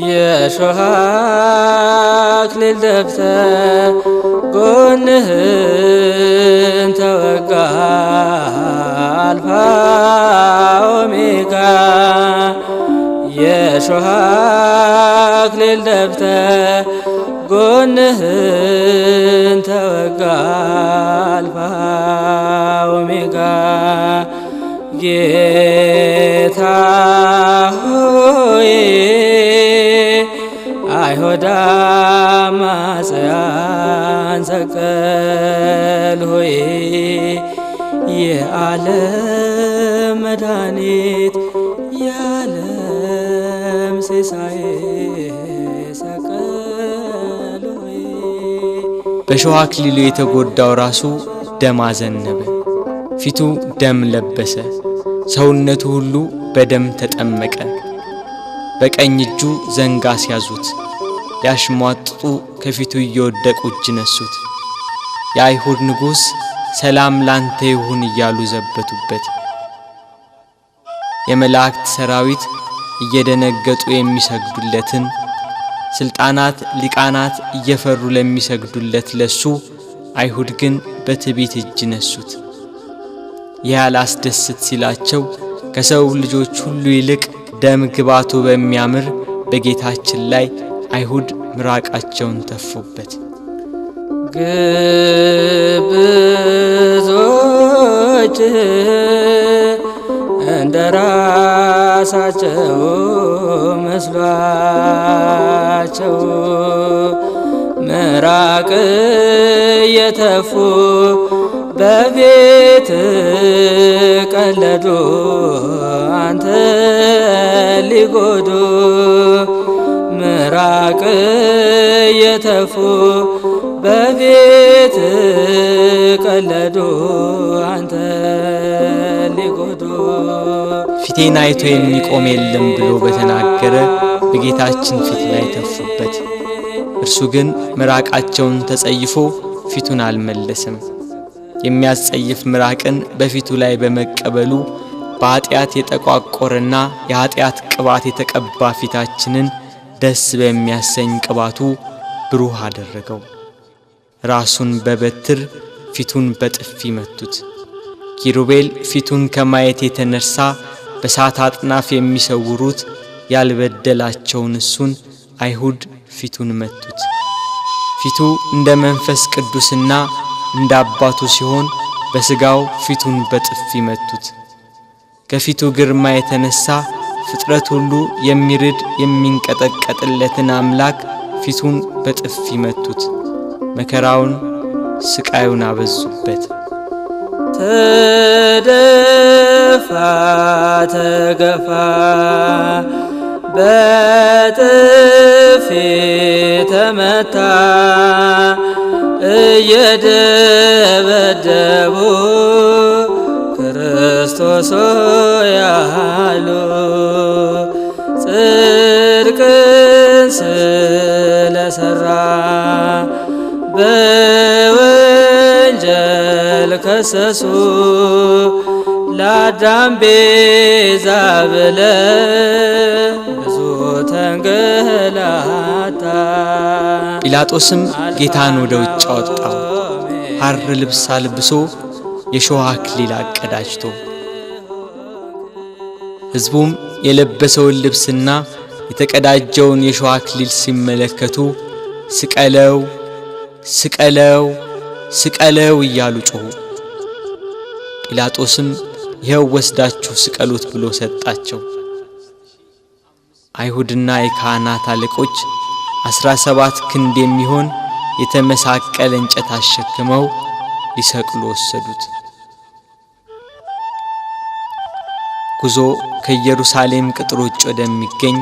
የሾህ አክሊል ደፍተህ ጎንህን ተወጋ አልፋ ኦሜጋ የሾህ አክሊል ደፍተህ ጎንህን ተወጋ አልፋ ኦሜጋ ጌታ ሆይ አይሁድ አማጽያን ሰቀል ሆይ የዓለም መድኃኒት የዓለም ሲሳይ ሰቀል ሆይ። በሾህ አክሊሉ የተጎዳው ራሱ ደም አዘነበ፣ ፊቱ ደም ለበሰ፣ ሰውነቱ ሁሉ በደም ተጠመቀ። በቀኝ እጁ ዘንግ አስያዙት፣ ያሽሟጥጡ ከፊቱ እየወደቁ እጅ ነሱት። የአይሁድ ንጉሥ ሰላም ላንተ ይሁን እያሉ ዘበቱበት። የመላእክት ሰራዊት እየደነገጡ የሚሰግዱለትን፣ ስልጣናት ሊቃናት እየፈሩ ለሚሰግዱለት ለሱ አይሁድ ግን በትዕቢት እጅ ነሱት። ያላስደስት ሲላቸው ከሰው ልጆች ሁሉ ይልቅ ደም ግባቱ በሚያምር በጌታችን ላይ አይሁድ ምራቃቸውን ተፉበት። ግብዞች እንደ ራስ ራሳቸው መስሏቸው ምራቅ የተፉ በቤት ቀለዱ አንተ ሊጎዱ ምራቅ የተፉ በቤት ቀለዱ አንተ ሊጎዱ ፊቴን አይቶ የሚቆም የለም ብሎ በተናገረ በጌታችን ፊት ላይ ተፉበት። እርሱ ግን ምራቃቸውን ተጸይፎ ፊቱን አልመለሰም። የሚያስጸይፍ ምራቅን በፊቱ ላይ በመቀበሉ በኃጢአት የተቋቆረና የኃጢአት ቅባት የተቀባ ፊታችንን ደስ በሚያሰኝ ቅባቱ ብሩህ አደረገው። ራሱን በበትር ፊቱን በጥፊ መቱት። ኪሩቤል ፊቱን ከማየት የተነሳ በሳት አጥናፍ የሚሰውሩት ያልበደላቸውን እሱን አይሁድ ፊቱን መቱት። ፊቱ እንደ መንፈስ ቅዱስና እንደ አባቱ ሲሆን በሥጋው ፊቱን በጥፊ መቱት። ከፊቱ ግርማ የተነሳ ፍጥረት ሁሉ የሚርድ የሚንቀጠቀጥለትን አምላክ ፊቱን በጥፊ መቱት። መከራውን ስቃዩን አበዙበት። ተደፋ ተገፋ በጥፊ ተመታ እየደበደቡ ክርስቶስ ያሉ ጽድቅን ስለሰራ በወንጀል ከሰሱ ለአዳም ቤዛ ብለ ብዙ ተንገላታ። ጲላጦስም ጌታን ወደ ውጭ አወጣው፣ ሐር ልብስ አልብሶ የሾህ አክሊል አቀዳጅቶ። ሕዝቡም የለበሰውን ልብስና የተቀዳጀውን የሾህ አክሊል ሲመለከቱ ስቀለው ስቀለው ስቀለው እያሉ ጮኹ። ጲላጦስም ይኸው ወስዳችሁ ስቀሉት ብሎ ሰጣቸው። አይሁድና የካህናት አለቆች 17 ክንድ የሚሆን የተመሳቀለ እንጨት አሸክመው ሊሰቅሉ ወሰዱት። ጉዞ ከኢየሩሳሌም ቅጥር ውጭ ወደሚገኝ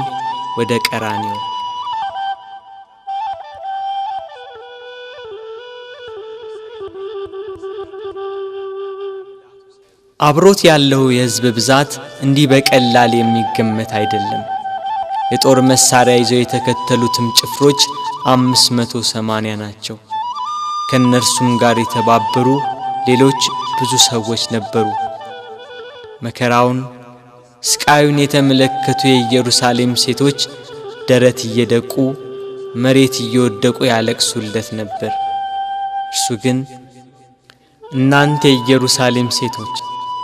ወደ ቀራንዮ። አብሮት ያለው የሕዝብ ብዛት እንዲህ በቀላል የሚገመት አይደለም። የጦር መሳሪያ ይዘው የተከተሉትም ጭፍሮች 580 ናቸው። ከነርሱም ጋር የተባበሩ ሌሎች ብዙ ሰዎች ነበሩ። መከራውን ስቃዩን የተመለከቱ የኢየሩሳሌም ሴቶች ደረት እየደቁ መሬት እየወደቁ ያለቅሱለት ነበር። እርሱ ግን እናንተ የኢየሩሳሌም ሴቶች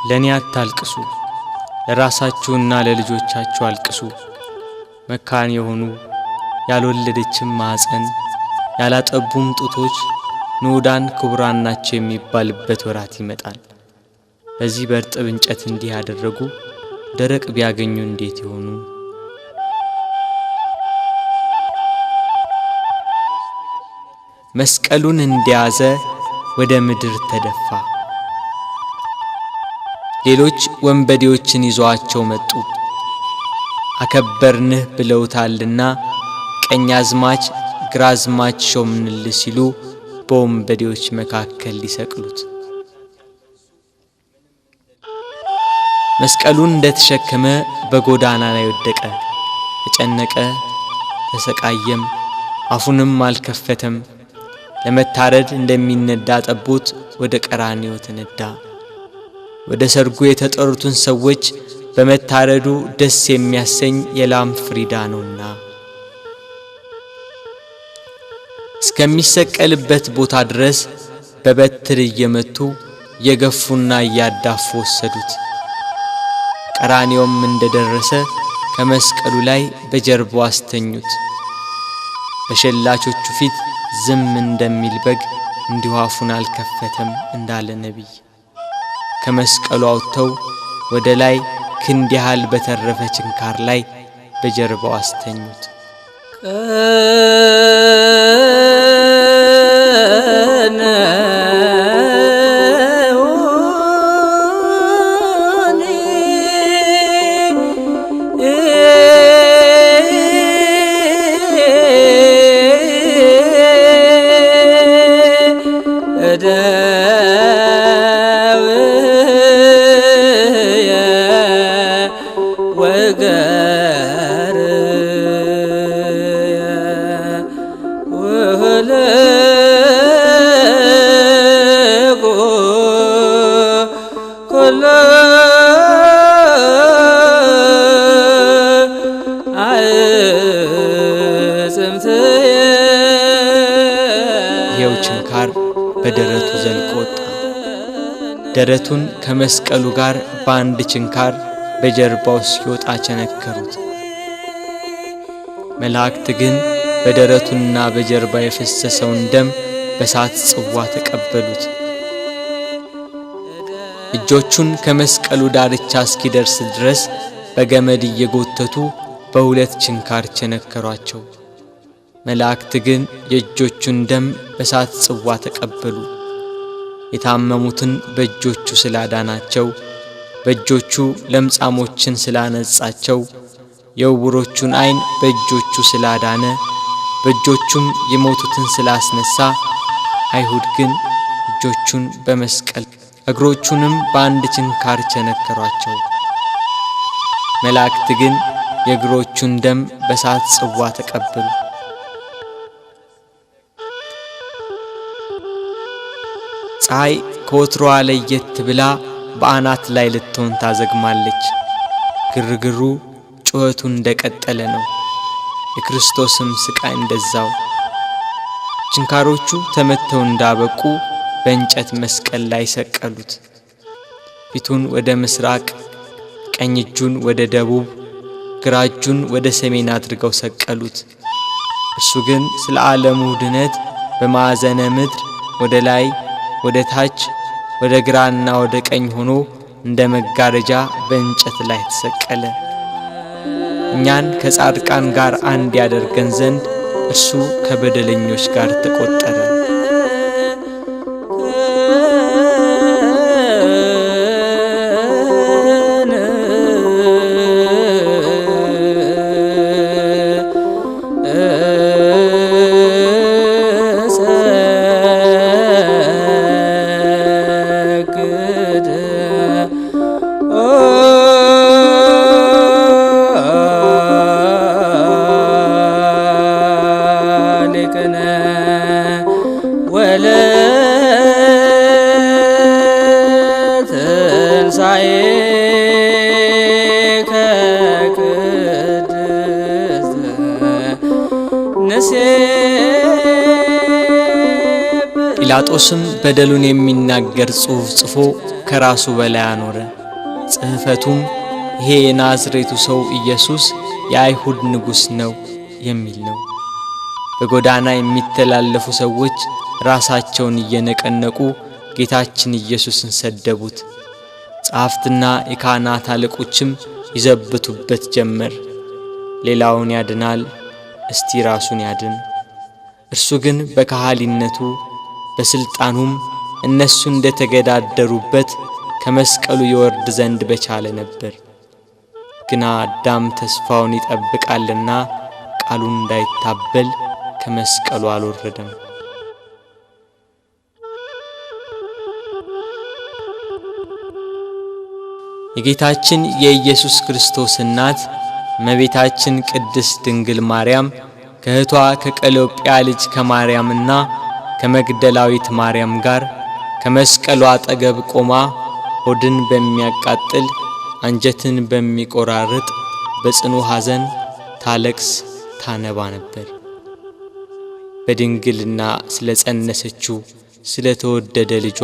ለኔ አታልቅሱ፣ ለራሳችሁና ለልጆቻችሁ አልቅሱ። መካን የሆኑ ያልወለደችም ማኅፀን ያላጠቡም ጡቶች ንዑዳን ክቡራን ናቸው የሚባልበት ወራት ይመጣል። በዚህ በእርጥብ እንጨት እንዲህ ያደረጉ ደረቅ ቢያገኙ እንዴት ይሆኑ? መስቀሉን እንደያዘ ወደ ምድር ተደፋ። ሌሎች ወንበዴዎችን ይዘዋቸው መጡ። አከበርንህ ብለውታልና ቀኛዝማች ግራዝማች ሾምንልህ ሲሉ በወንበዴዎች መካከል ሊሰቅሉት። መስቀሉን እንደተሸከመ በጎዳና ላይ ወደቀ፣ ተጨነቀ፣ ተሰቃየም፣ አፉንም አልከፈተም። ለመታረድ እንደሚነዳ ጠቦት ወደ ቀራንዮ ተነዳ። ወደ ሰርጉ የተጠሩትን ሰዎች በመታረዱ ደስ የሚያሰኝ የላም ፍሪዳ ነውና እስከሚሰቀልበት ቦታ ድረስ በበትር እየመቱ እየገፉና እያዳፉ ወሰዱት። ቀራንዮም እንደደረሰ ከመስቀሉ ላይ በጀርባው አስተኙት። በሸላቾቹ ፊት ዝም እንደሚል በግ እንዲሁ አፉን አልከፈተም እንዳለ ነቢይ ከመስቀሉ አውጥተው ወደ ላይ ክንድ ያህል በተረፈ ችንካር ላይ በጀርባው አስተኙት። ይኸው ችንካር በደረቱ ዘልቆ ወጣ። ደረቱን ከመስቀሉ ጋር በአንድ ችንካር በጀርባው ሲወጣ ቸነከሩት። መላእክት ግን በደረቱና በጀርባ የፈሰሰውን ደም በሳት ጽዋ ተቀበሉት። እጆቹን ከመስቀሉ ዳርቻ እስኪደርስ ድረስ በገመድ እየጎተቱ በሁለት ችንካር ቸነከሯቸው። መላእክት ግን የእጆቹን ደም በሳት ጽዋ ተቀበሉ። የታመሙትን በእጆቹ ስላዳናቸው፣ በእጆቹ ለምጻሞችን ስላነጻቸው፣ የዕውሮቹን ዓይን በእጆቹ ስላዳነ፣ በእጆቹም የሞቱትን ስላስነሳ፣ አይሁድ ግን እጆቹን በመስቀል እግሮቹንም በአንድ ችንካር ቸነከሯቸው። መላእክት ግን የእግሮቹን ደም በሳት ጽዋ ተቀበሉ። ፀሐይ ከወትሮዋ ለየት ብላ በአናት ላይ ልትሆን ታዘግማለች። ግርግሩ ጩኸቱ እንደቀጠለ ነው። የክርስቶስም ስቃይ እንደዛው። ችንካሮቹ ተመተው እንዳበቁ በእንጨት መስቀል ላይ ሰቀሉት። ፊቱን ወደ ምስራቅ፣ ቀኝ እጁን ወደ ደቡብ፣ ግራ እጁን ወደ ሰሜን አድርገው ሰቀሉት። እሱ ግን ስለ ዓለሙ ድነት በማዕዘነ ምድር ወደ ላይ ወደ ታች ወደ ግራና ወደ ቀኝ ሆኖ እንደ መጋረጃ በእንጨት ላይ ተሰቀለ። እኛን ከጻድቃን ጋር አንድ ያደርገን ዘንድ እርሱ ከበደለኞች ጋር ተቆጠረ። ጲላጦስም በደሉን የሚናገር ጽሑፍ ጽፎ ከራሱ በላይ አኖረ። ጽሕፈቱም ይሄ የናዝሬቱ ሰው ኢየሱስ የአይሁድ ንጉሥ ነው የሚል ነው። በጎዳና የሚተላለፉ ሰዎች ራሳቸውን እየነቀነቁ ጌታችን ኢየሱስን ሰደቡት። ጸሐፍትና የካህናት አለቆችም ይዘብቱበት ጀመር። ሌላውን ያድናል፣ እስቲ ራሱን ያድን። እርሱ ግን በካህሊነቱ በስልጣኑም እነሱ እንደተገዳደሩበት ከመስቀሉ ይወርድ ዘንድ በቻለ ነበር። ግና አዳም ተስፋውን ይጠብቃልና ቃሉን እንዳይታበል ከመስቀሉ አልወረደም። የጌታችን የኢየሱስ ክርስቶስ እናት እመቤታችን ቅድስት ድንግል ማርያም ከእህቷ ከቀሎጵያ ልጅ ከማርያምና ከመግደላዊት ማርያም ጋር ከመስቀሉ አጠገብ ቆማ ሆድን በሚያቃጥል አንጀትን በሚቆራርጥ በጽኑ ሐዘን ታለቅስ ታነባ ነበር። በድንግልና ስለጸነሰችው ስለተወደደ ልጇ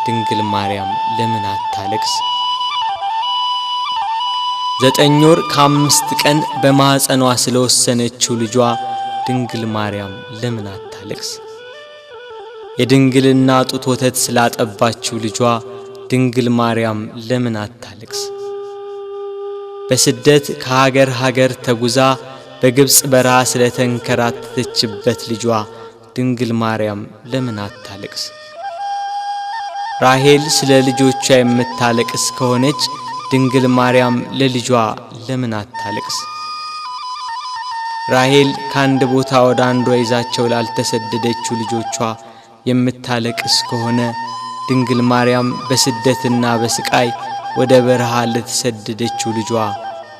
ድንግል ማርያም ለምን አታለቅስ? 9 ወር ከ5 ቀን በማኅፀኗ ስለወሰነችው ልጇ ድንግል ማርያም ለምን አታለቅስ? የድንግልና ጡት ወተት ስላጠባችው ልጇ ድንግል ማርያም ለምን አታለቅስ? በስደት ከሀገር ሀገር ተጉዛ በግብጽ በረሃ ስለተንከራተተችበት ልጇ ድንግል ማርያም ለምን አታለቅስ? ራሔል ስለ ልጆቿ የምታለቅስ ከሆነች ድንግል ማርያም ለልጇ ለምን አታለቅስ? ራሔል ከአንድ ቦታ ወደ አንዷ ይዛቸው ላልተሰደደችው ልጆቿ የምታለቅስ ከሆነ ድንግል ማርያም በስደትና በስቃይ ወደ በረሃ ለተሰደደችው ልጇ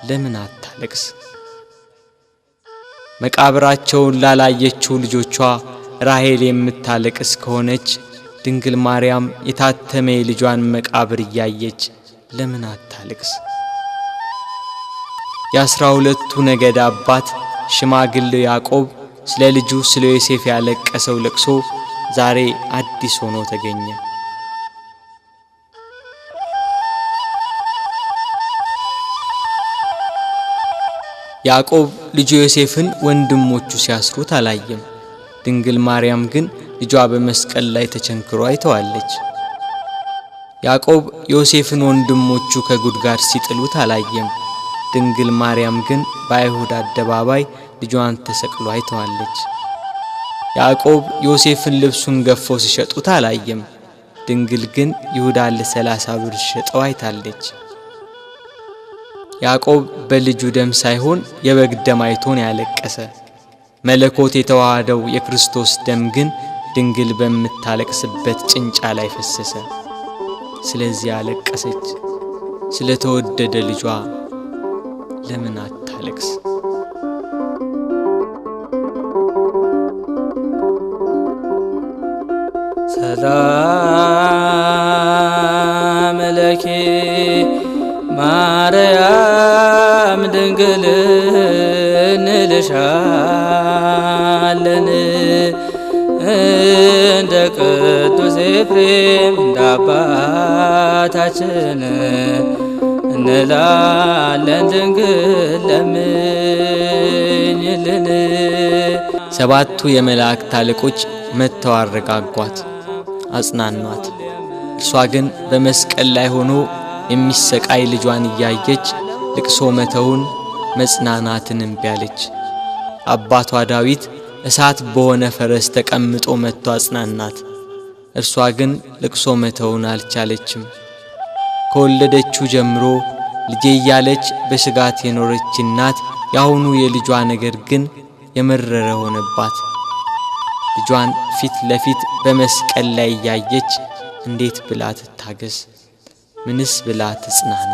ለምን አታለቅስ? መቃብራቸውን ላላየችው ልጆቿ ራሔል የምታለቅስ ከሆነች ድንግል ማርያም የታተመ ልጇን መቃብር እያየች ለምን አታለቅስ? የ12ቱ ነገድ አባት ሽማግሌው ያዕቆብ ስለ ልጁ ስለ ዮሴፍ ያለቀሰው ለቅሶ ዛሬ አዲስ ሆኖ ተገኘ። ያዕቆብ ልጁ ዮሴፍን ወንድሞቹ ሲያስሩት አላየም። ድንግል ማርያም ግን ልጇ በመስቀል ላይ ተቸንክሮ አይተዋለች። ያዕቆብ ዮሴፍን ወንድሞቹ ከጉድጓድ ሲጥሉት አላየም። ድንግል ማርያም ግን በአይሁድ አደባባይ ልጇን ተሰቅሎ አይተዋለች። ያዕቆብ ዮሴፍን ልብሱን ገፈው ሲሸጡት አላየም። ድንግል ግን ይሁዳን ለ30 ብር ሸጠው አይታለች። ያዕቆብ በልጁ ደም ሳይሆን የበግ ደም አይቶን ያለቀሰ። መለኮት የተዋሃደው የክርስቶስ ደም ግን ድንግል በምታለቅስበት ጭንጫ ላይ ፈሰሰ። ስለዚህ አለቀሰች። ስለተወደደ ልጇ ለምን አታለቅስ? ሰላም ለኪ ማርያም ድንግል እንልሻለን እንደ ቅዱስ ኤፍሬም እንደ አባታችን እንላለን ድንግል ለምኝልን። ሰባቱ የመላእክት አለቆች መጥተው አረጋጓት፣ አጽናኗት። እርሷ ግን በመስቀል ላይ ሆኖ የሚሰቃይ ልጇን እያየች ልቅሶ መተውን መጽናናትን እምቢ አለች። አባቷ ዳዊት እሳት በሆነ ፈረስ ተቀምጦ መጥቶ አጽናናት። እርሷ ግን ልቅሶ መተውን አልቻለችም። ከወለደችው ጀምሮ ልጄ እያለች በስጋት የኖረች እናት ያሁኑ የልጇ ነገር ግን የመረረ ሆነባት። ልጇን ፊት ለፊት በመስቀል ላይ እያየች እንዴት ብላ ትታገስ? ምንስ ብላ ትጽናና?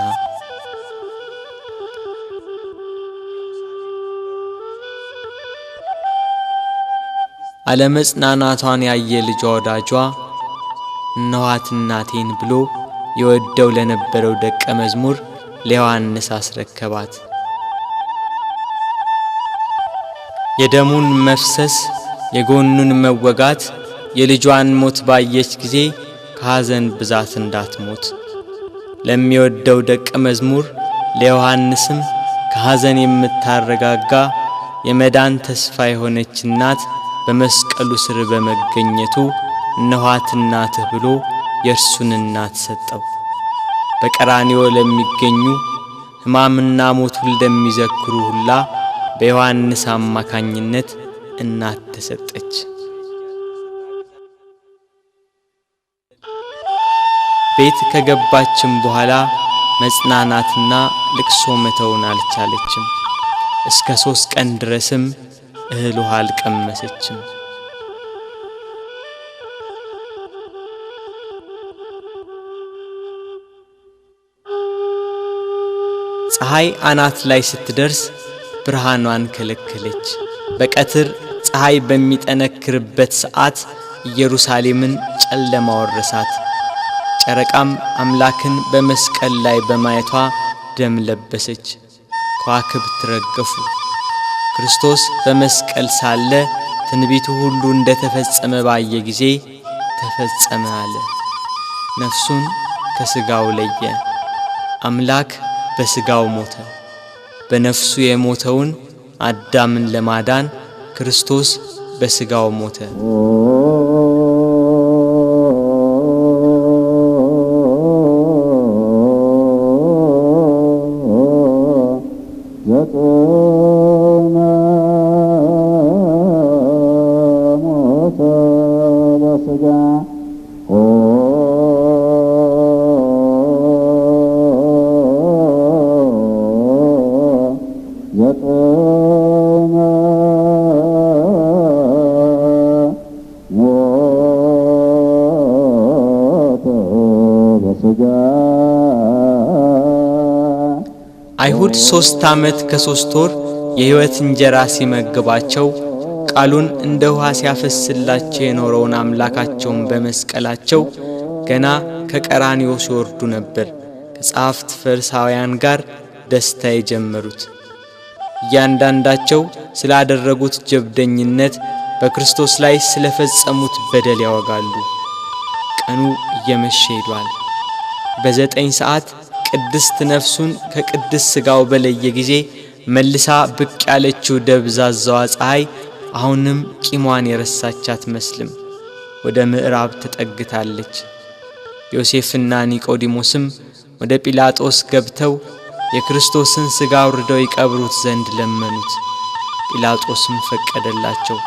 አለመጽናናቷን ያየ ልጇ ወዳጇ እነኋት እናቴን ብሎ የወደው ለነበረው ደቀ መዝሙር ለዮሐንስ አስረከባት። የደሙን መፍሰስ የጎኑን መወጋት የልጇን ሞት ባየች ጊዜ ከሐዘን ብዛት እንዳትሞት ለሚወደው ደቀ መዝሙር ለዮሐንስም ከሐዘን የምታረጋጋ የመዳን ተስፋ የሆነች እናት በመስቀሉ ስር በመገኘቱ እነኋት እናትህ ብሎ የእርሱን እናት ሰጠው። በቀራንዮ ለሚገኙ ሕማምና ሞቱን ለሚዘክሩ ሁላ በዮሐንስ አማካኝነት እናት ተሰጠች። ቤት ከገባችም በኋላ መጽናናትና ልቅሶ መተውን አልቻለችም። እስከ 3 ቀን ድረስም እህል ውሃ አልቀመሰችም። ፀሐይ አናት ላይ ስትደርስ ብርሃኗን ከለከለች። በቀትር ፀሐይ በሚጠነክርበት ሰዓት ኢየሩሳሌምን ጨለማ ወረሳት። ጨረቃም አምላክን በመስቀል ላይ በማየቷ ደም ለበሰች። ከዋክብት ረገፉ። ክርስቶስ በመስቀል ሳለ ትንቢቱ ሁሉ እንደተፈጸመ ባየ ጊዜ ተፈጸመ አለ። ነፍሱን ከሥጋው ለየ። አምላክ በሥጋው ሞተ። በነፍሱ የሞተውን አዳምን ለማዳን ክርስቶስ በሥጋው ሞተ። በሥጋ ዘጠነ ሞተ በሥጋ። አይሁድ 3 ዓመት ከ3 ወር የሕይወት እንጀራ ሲመግባቸው ቃሉን እንደ ውሃ ሲያፈስላቸው የኖረውን አምላካቸውን በመስቀላቸው ገና ከቀራንዮ ሲወርዱ ነበር ከጸሐፍት ፈሪሳውያን ጋር ደስታ የጀመሩት። እያንዳንዳቸው ስላደረጉት ጀብደኝነት፣ በክርስቶስ ላይ ስለፈጸሙት በደል ያወጋሉ። ቀኑ እየመሸ ሄዷል። በ9 ሰዓት ቅድስት ነፍሱን ከቅድስት ሥጋው በለየ ጊዜ መልሳ ብቅ ያለችው ደብዛዛዋ ፀሐይ አሁንም ቂሟን የረሳች አትመስልም። ወደ ምዕራብ ተጠግታለች። ዮሴፍና ኒቆዲሞስም ወደ ጲላጦስ ገብተው የክርስቶስን ሥጋ አውርደው ይቀብሩት ዘንድ ለመኑት። ጲላጦስም ፈቀደላቸው።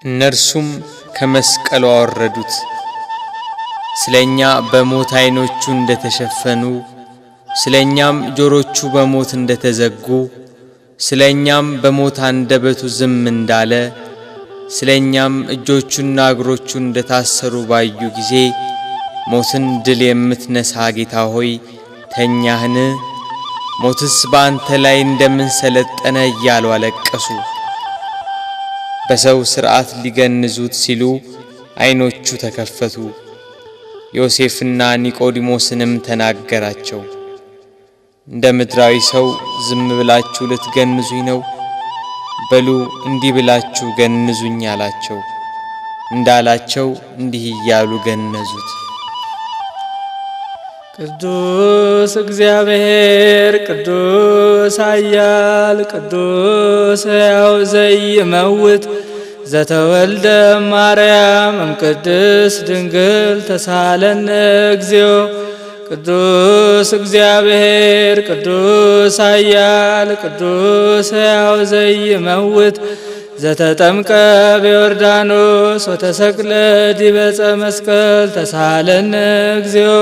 እነርሱም ከመስቀሉ አወረዱት። ስለኛ በሞት ዓይኖቹ እንደተሸፈኑ፣ ስለኛም ጆሮቹ በሞት እንደተዘጉ፣ ስለኛም በሞት አንደበቱ ዝም እንዳለ፣ ስለኛም እጆቹና እግሮቹ እንደታሰሩ ባዩ ጊዜ ሞትን ድል የምትነሳ ጌታ ሆይ ተኛህን? ሞትስ በአንተ ላይ እንደምን ሰለጠነ እያሉ አለቀሱ። በሰው ሥርዓት ሊገንዙት ሲሉ ዓይኖቹ ተከፈቱ። ዮሴፍና ኒቆዲሞስንም ተናገራቸው። እንደ ምድራዊ ሰው ዝም ብላችሁ ልትገንዙኝ ነው? በሉ እንዲህ ብላችሁ ገንዙኝ አላቸው። እንዳላቸው እንዲህ እያሉ ገነዙት። ቅዱስ እግዚአብሔር ቅዱስ ኃያል ቅዱስ ሕያው ዘይመውት ዘተወልደ ማርያም እምቅድስት ድንግል ተሳለነ እግዚኦ። ቅዱስ እግዚአብሔር ቅዱስ ኃያል ቅዱስ ሕያው ዘይመውት ዘተጠምቀ በዮርዳኖስ ወተሰቅለ ዲበ ዕፀ መስቀል ተሳለነ እግዚኦ።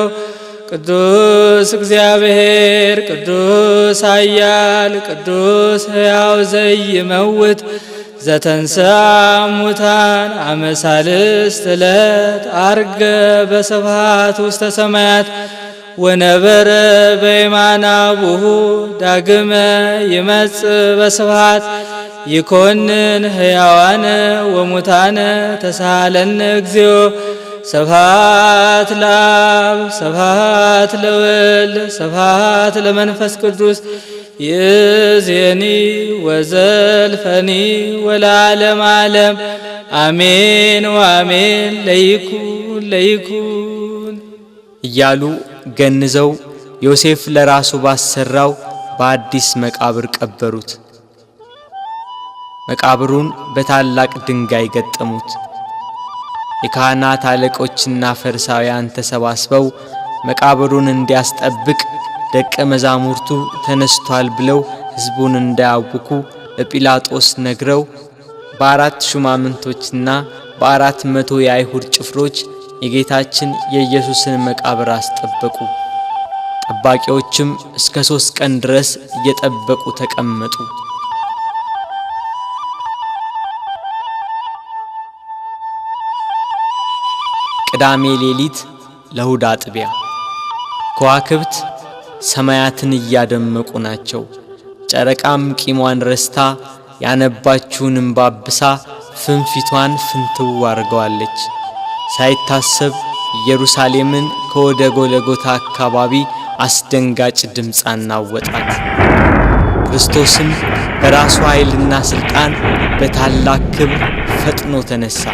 ቅዱስ እግዚአብሔር ቅዱስ ኃያል ቅዱስ ሕያው ዘይመውት ዘተንሥአ እሙታን አመ ሣልስት ዕለት ዐርገ በስብሐት ውስተ ሰማያት ወነበረ በየማነ አቡሁ ዳግመ ይመጽእ በስብሐት ይኰንን ሕያዋነ ወሙታነ ተሳሃለነ እግዚኦ። ስብሐት ለአብ ስብሐት ለወልድ ስብሐት ለመንፈስ ቅዱስ ይእዜኒ ወዘልፈኒ ወለዓለመ ዓለም አሜን ወአሜን። ለይኩን ለይኩን እያሉ ገንዘው ዮሴፍ ለራሱ ባሰራው በአዲስ መቃብር ቀበሩት። መቃብሩን በታላቅ ድንጋይ ገጠሙት። የካህናት አለቆችና ፈሪሳውያን ተሰባስበው መቃብሩን እንዲያስጠብቅ ደቀ መዛሙርቱ ተነስቷል ብለው ሕዝቡን እንዳያውኩ ለጲላጦስ ነግረው በ4 ሹማምንቶችና በ400 የአይሁድ ጭፍሮች የጌታችን የኢየሱስን መቃብር አስጠበቁ። ጠባቂዎችም እስከ 3 ቀን ድረስ እየጠበቁ ተቀመጡ። ቅዳሜ ሌሊት ለእሁድ አጥቢያ ከዋክብት ሰማያትን እያደመቁ ናቸው። ጨረቃም ቂሟን ረስታ ያነባችውን እንባ አብሳ ፍንፊቷን ፍንትው አርገዋለች። ሳይታሰብ ኢየሩሳሌምን ከወደ ጎለጎታ አካባቢ አስደንጋጭ ድምፅ አናወጣት። ክርስቶስም በራሱ ኃይልና ሥልጣን በታላቅ ክብር ፈጥኖ ተነሳ።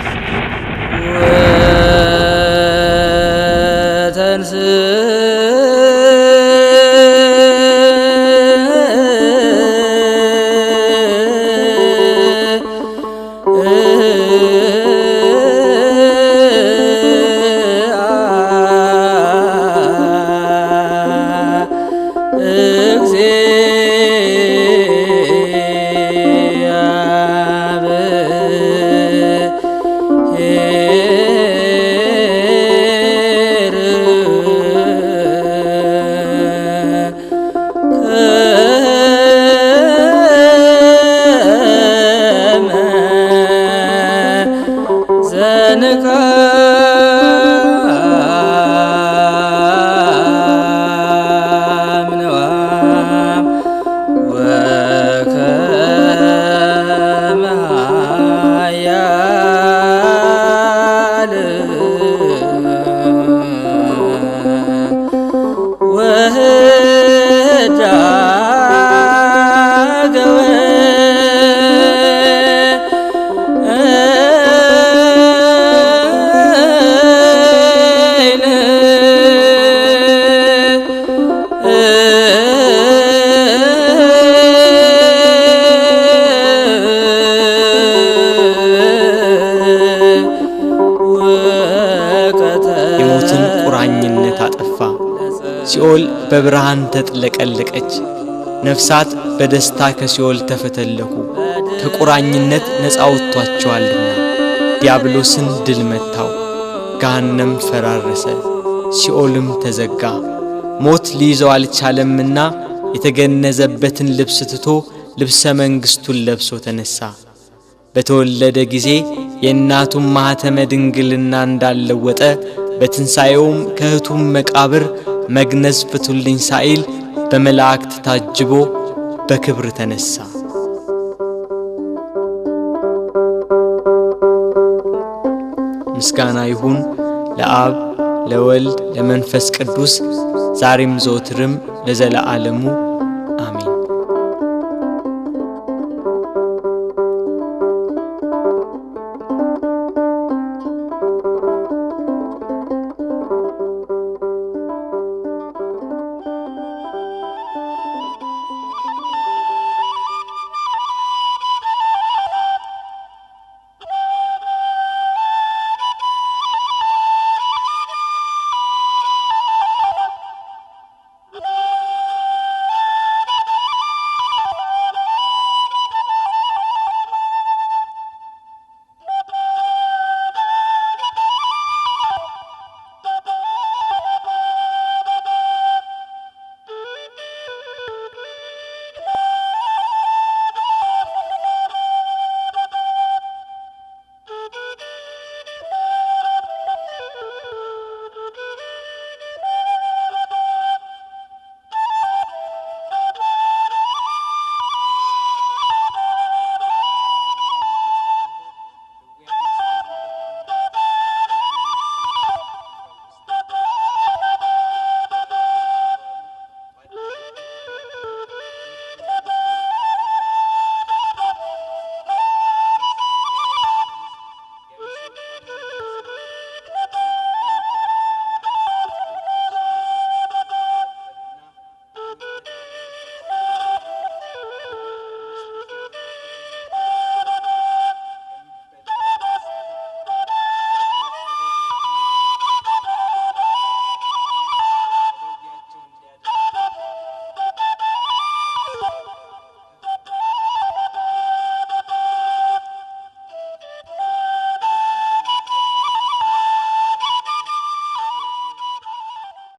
የሞትን ቁራኝነት አጠፋ። ሲኦል በብርሃን ተጥለቀለቀች። ነፍሳት በደስታ ከሲኦል ተፈተለኩ። ከቁራኝነት ነፃ ወጥቷቸዋልና። ዲያብሎስን ድል መታው። ገሃነም ፈራረሰ፣ ሲኦልም ተዘጋ። ሞት ሊይዘው አልቻለምና የተገነዘበትን ልብስ ትቶ ልብሰ መንግሥቱን ለብሶ ተነሳ። በተወለደ ጊዜ የእናቱን ማኅተመ ድንግልና እንዳለወጠ በትንሣኤውም ከእህቱም መቃብር መግነዝ ፍቱልኝ ሳይል በመላእክት ታጅቦ በክብር ተነሳ። ምስጋና ይሁን ለአብ ለወልድ ለመንፈስ ቅዱስ ዛሬም ዘወትርም ለዘለዓለሙ